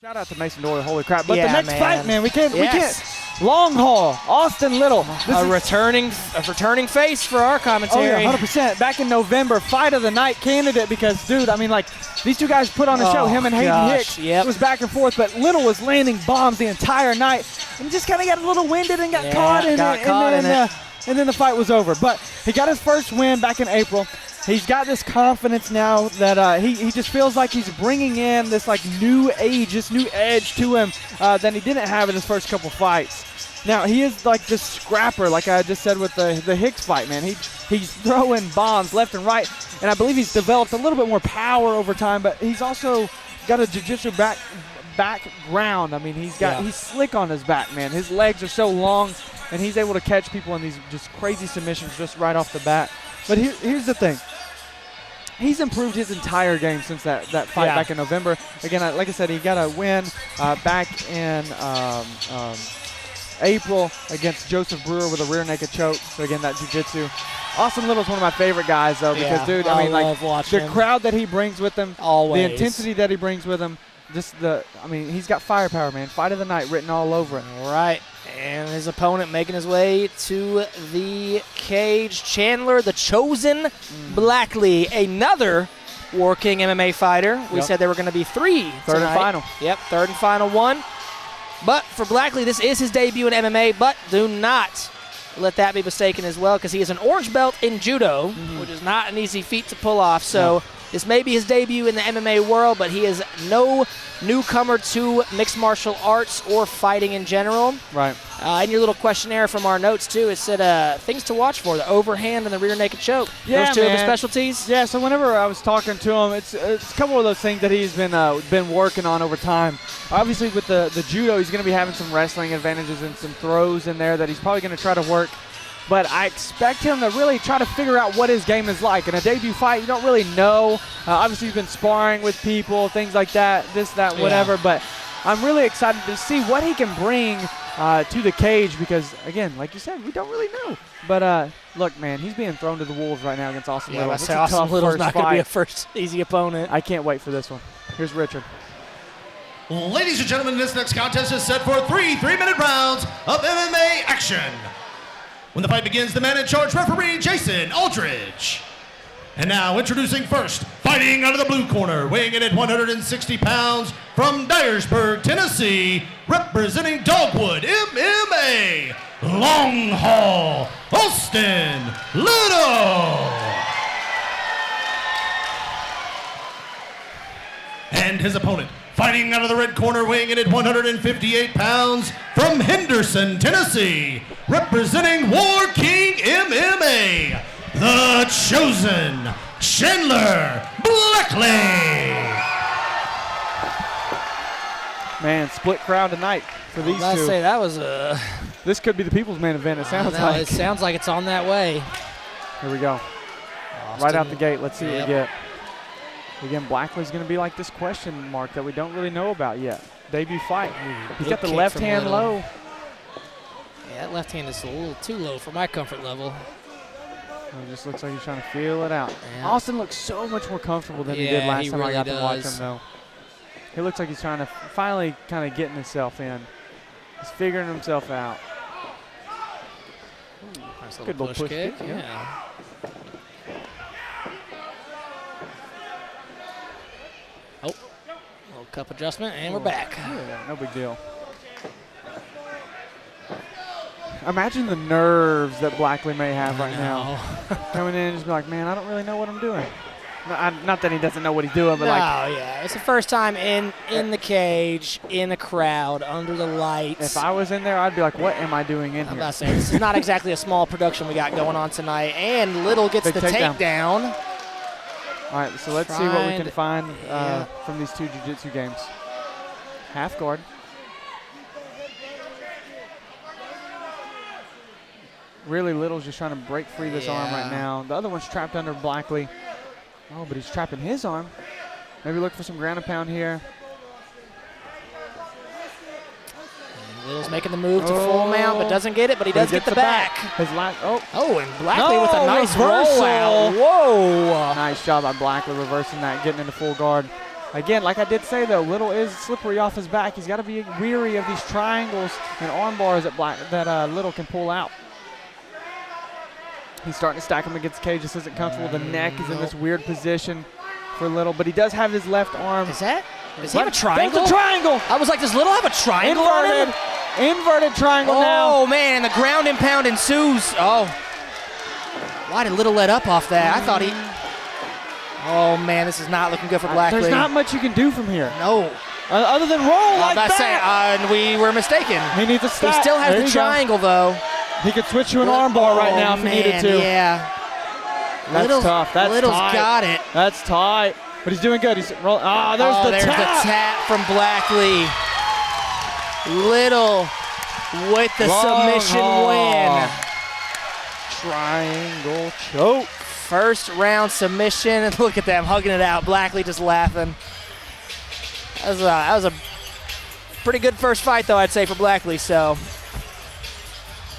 Shout out to Mason Doyle, holy crap. But Yeah, the next man. fight, man, we can't. Long haul, Austin Little. A returning face for our commentary. Oh, yeah, 100%. Back in November, fight of the night candidate because, dude, I mean, like, these two guys put on a show, him and Hayden Hicks. Yep. It was back and forth, but Little was landing bombs the entire night and just kind of got a little winded and got caught in it. And then the fight was over. But he got his first win back in April. He's got this confidence now that he just feels like he's bringing in this like new age, this new edge to him that he didn't have in his first couple fights. Now he is like this scrapper, like I just said with the Hicks fight, man. He's throwing bombs left and right, and I believe he's developed a little bit more power over time. But he's also got a jiu-jitsu background. I mean, he's slick on his back, man. His legs are so long, and he's able to catch people in these just crazy submissions just right off the bat. But here's the thing. He's improved his entire game since that fight back in November. Again, like I said, he got a win back in April against Joseph Brewer with a rear naked choke. So again, that jiu-jitsu. Austin Little's one of my favorite guys, though, because, dude, I mean, like, the crowd that he brings with him, the intensity that he brings with him, he's got firepower, man. Fight of the night written all over it. All right. And his opponent making his way to the cage, Chandler the Chosen Blackley, another War King MMA fighter. We said there were going to be three Third tonight. and final. Yep, third and final one. But for Blackley, this is his debut in MMA, but do not let that be mistaken as well, because he is an orange belt in judo, which is not an easy feat to pull off. So this may be his debut in the MMA world, but he is no newcomer to mixed martial arts or fighting in general. Right. In your little questionnaire from our notes, too, it said things to watch for, the overhand and the rear naked choke. Yeah, those two of his specialties? Yeah, so whenever I was talking to him, it's a couple of those things that he's been working on over time. Obviously, with the judo, he's going to be having some wrestling advantages and some throws in there that he's probably going to try to work. But I expect him to really try to figure out what his game is like. In a debut fight, you don't really know. Obviously, you've been sparring with people, things like that, this, that, whatever. But I'm really excited to see what he can bring to the cage because, again, like you said, we don't really know. But, look, man, he's being thrown to the wolves right now against Austin Little. That's Austin Little's not going to be a first easy opponent. I can't wait for this one. Here's Richard. Ladies and gentlemen, this next contest is set for three 3-minute rounds of MMA action. When the fight begins, the man in charge, referee Jason Aldridge. And now introducing first, fighting out of the blue corner, weighing in at 160 pounds from Dyersburg, Tennessee, representing Dogwood MMA, Long Haul, Austin Little. And his opponent, fighting out of the red corner, weighing in at 158 pounds from Henderson, Tennessee, representing War King MMA, the Chosen, Chandler Blackley. Man, split crowd tonight for these two. I'd say that was This could be the people's main event, it sounds like. It sounds like it's on that way. Here we go. Austin, right out the gate, let's see what we get. Again, Blackley's going to be like this question mark that we don't really know about yet. Debut fight. He's got the left hand low. Yeah, that left hand is a little too low for my comfort level. It just looks like he's trying to feel it out. Yeah. Austin looks so much more comfortable than he did last time I got to watch him, though. He looks like he's trying to finally kind of getting himself in. He's figuring himself out. Ooh, nice good little push kick. Yeah. Oh, little cup adjustment, and we're back. Yeah, no big deal. Imagine the nerves that Blackley may have right now. Coming in and just be like, man, I don't really know what I'm doing. Not that he doesn't know what he's doing, but yeah. It's the first time in the cage, in the crowd, under the lights. If I was in there, I'd be like, what am I doing in here? I'm not saying this is not exactly a small production we got going on tonight. And Little gets the takedown. All right, so let's see what we can find from these two jiu-jitsu games. Half guard. Really, Little's just trying to break free this arm right now. The other one's trapped under Blackley. Oh, but he's trapping his arm. Maybe look for some ground and pound here. And Little's making the move to full mount, but doesn't get it, but he does get the back. His last, and Blackley with a nice reversal. rollout. Whoa. Nice job by Blackley reversing that, getting into full guard. Again, like I did say though, Little is slippery off his back. He's got to be weary of these triangles and arm bars that Little can pull out. He's starting to stack him against the cage. This isn't comfortable. The neck is in this weird position for Little, but he does have his left arm. Does he have a triangle? That's a triangle. I was like, does Little have a triangle on him? Inverted triangle now. Oh, man, and the ground and pound ensues. Oh. Why did Little let up off that? I thought he... Oh, man, this is not looking good for Blackley. There's not much you can do from here. No. Other than roll like that. And we were mistaken. He needs a stack. He still has the triangle, though. He could switch you an arm bar right now if he needed to. Yeah. That's tough. That's Little's tight. got it. That's tight. But he's doing good. He's rolling. There's the tap from Blackley. Little with the submission win. Triangle choke. First round submission. And look at them hugging it out. Blackley just laughing. That was a pretty good first fight, though, I'd say, for Blackley. So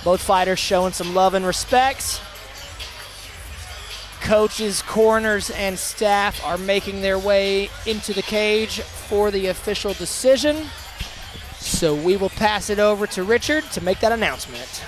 both fighters showing some love and respect. Coaches, corners, and staff are making their way into the cage for the official decision. So we will pass it over to Richard to make that announcement.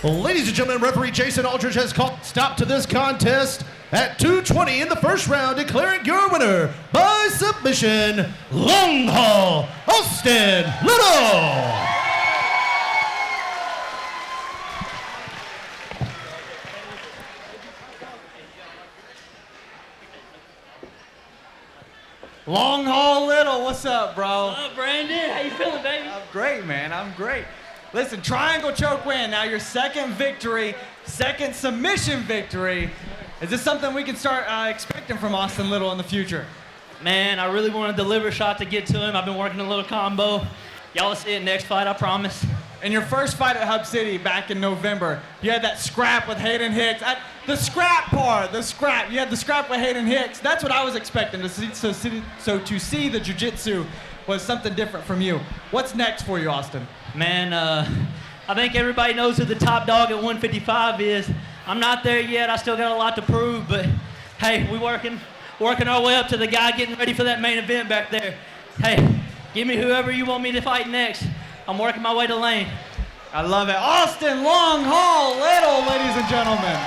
Well, ladies and gentlemen, referee Jason Aldridge has called stop to this contest at 2:20 in the first round, declaring your winner by submission, Long Haul, Austin Little. Long Haul Little, what's up, bro? What's up, Brandon? How you feeling, baby? I'm great, man. I'm great. Listen, triangle choke win. Now your second victory, second submission victory. Is this something we can start expecting from Austin Little in the future? Man, I really want to deliver a shot to get to him. I've been working a little combo. Y'all will see it next fight, I promise. In your first fight at Hub City back in November, you had that scrap with Hayden Hicks. The scrap part, the scrap. You had the scrap with Hayden Hicks. That's what I was expecting to see. So to see the jiu-jitsu was something different from you. What's next for you, Austin? Man, I think everybody knows who the top dog at 155 is. I'm not there yet. I still got a lot to prove, but hey, we working our way up to the guy getting ready for that main event back there. Hey, give me whoever you want me to fight next. I'm working my way to lane. I love it. Austin Long Haul Little, ladies and gentlemen.